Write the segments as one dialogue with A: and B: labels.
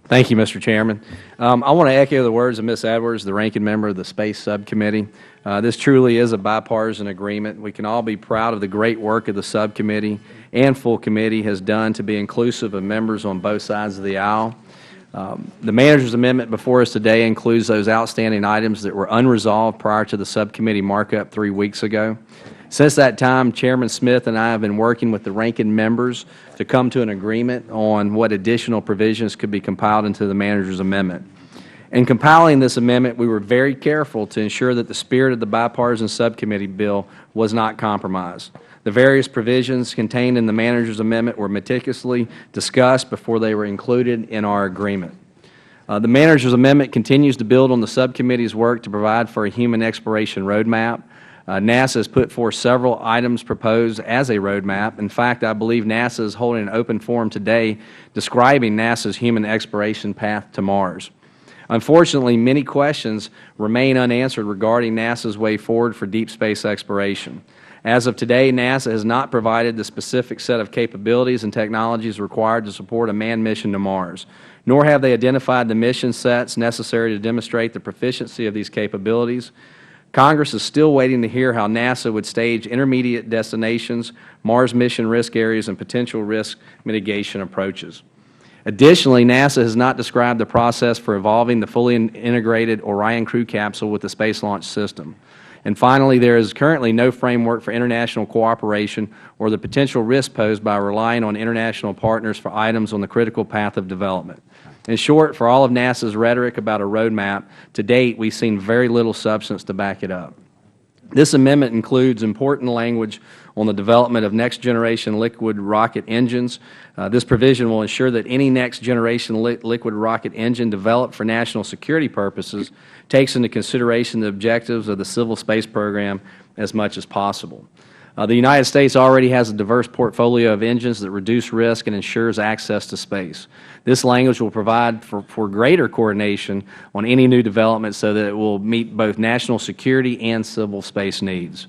A: Thank you, Mr. Chairman. I want to echo the words of Ms. Edwards, the ranking member of the Space Subcommittee. This truly is a bipartisan agreement. We can all be proud of the great work of the subcommittee and full committee has done to be inclusive of members on both sides of the aisle. The manager's amendment before us today includes those outstanding items that were unresolved prior to the subcommittee markup 3 weeks ago. Since that time, Chairman Smith and I have been working with the ranking members to come to an agreement on what additional provisions could be compiled into the manager's amendment. In compiling this amendment, we were very careful to ensure that the spirit of the bipartisan subcommittee bill was not compromised. The various provisions contained in the manager's amendment were meticulously discussed before they were included in our agreement. The manager's amendment continues to build on the subcommittee's work to provide for a human exploration roadmap. NASA has put forth several items proposed as a roadmap. In fact, I believe NASA is holding an open forum today describing NASA's human exploration path to Mars. Unfortunately, many questions remain unanswered regarding NASA's way forward for deep space exploration. As of today, NASA has not provided the specific set of capabilities and technologies required to support a manned mission to Mars, nor have they identified the mission sets necessary to demonstrate the proficiency of these capabilities. Congress is still waiting to hear how NASA would stage intermediate destinations, Mars mission risk areas, and potential risk mitigation approaches. Additionally, NASA has not described the process for evolving the fully integrated Orion crew capsule with the Space Launch System. And finally, there is currently no framework for international cooperation or the potential risk posed by relying on international partners for items on the critical path of development. In short, for all of NASA's rhetoric about a roadmap, to date we've seen very little substance to back it up. This amendment includes important language on the development of next-generation liquid rocket engines. This provision will ensure that any next-generation liquid rocket engine developed for national security purposes takes into consideration the objectives of the civil space program as much as possible. The United States already has a diverse portfolio of engines that reduce risk and ensures access to space. This language will provide for greater coordination on any new development so that it will meet both national security and civil space needs.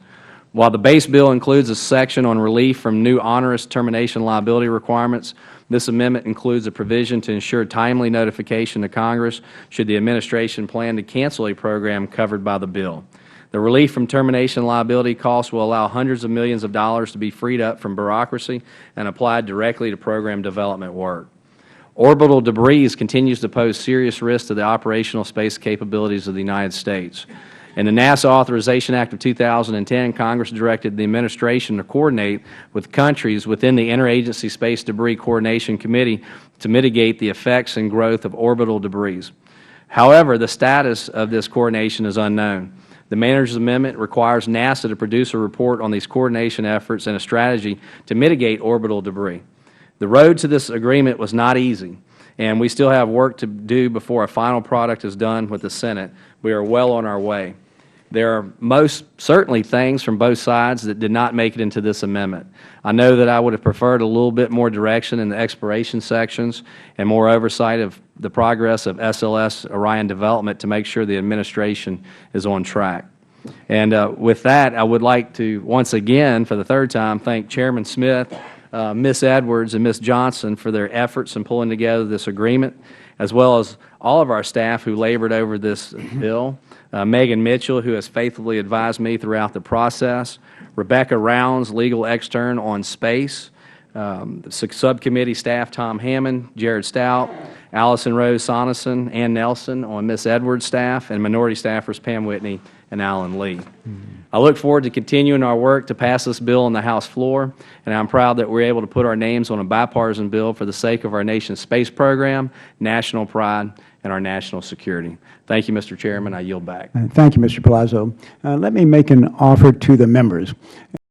A: While the base bill includes a section on relief from new onerous termination liability requirements, this amendment includes a provision to ensure timely notification to Congress should the administration plan to cancel a program covered by the bill. The relief from termination liability costs will allow hundreds of millions of dollars to be freed up from bureaucracy and applied directly to program development work. Orbital debris continues to pose serious risk to the operational space capabilities of the United States. In the NASA Authorization Act of 2010, Congress directed the administration to coordinate with countries within the Interagency Space Debris Coordination Committee to mitigate the effects and growth of orbital debris. However, the status of this coordination is unknown. The manager's amendment requires NASA to produce a report on these coordination efforts and a strategy to mitigate orbital debris. The road to this agreement was not easy, and we still have work to do before a final product is done with the Senate. We are well on our way. There are most certainly things from both sides that did not make it into this amendment. I know that I would have preferred a little bit more direction in the exploration sections and more oversight of the progress of SLS Orion development to make sure the administration is on track. And with that, I would like to once again, for the third time, thank Chairman Smith, Ms. Edwards, and Ms. Johnson for their efforts in pulling together this agreement, as well as all of our staff who labored over this bill. Megan Mitchell, who has faithfully advised me throughout the process, Rebecca Rounds, legal extern on space, subcommittee staff Tom Hammond, Jared Stout, Allison Rose Sonneson, Ann Nelson on Ms. Edwards' staff, and minority staffers Pam Whitney and Alan Lee. I look forward to continuing our work to pass this bill on the House floor, and I'm proud that we're able to put our names on a bipartisan bill for the sake of our nation's space program, national pride, and our national security. Thank you, Mr. Chairman. I yield back.
B: Thank you, Mr. Palazzo. Let me make an offer to the members.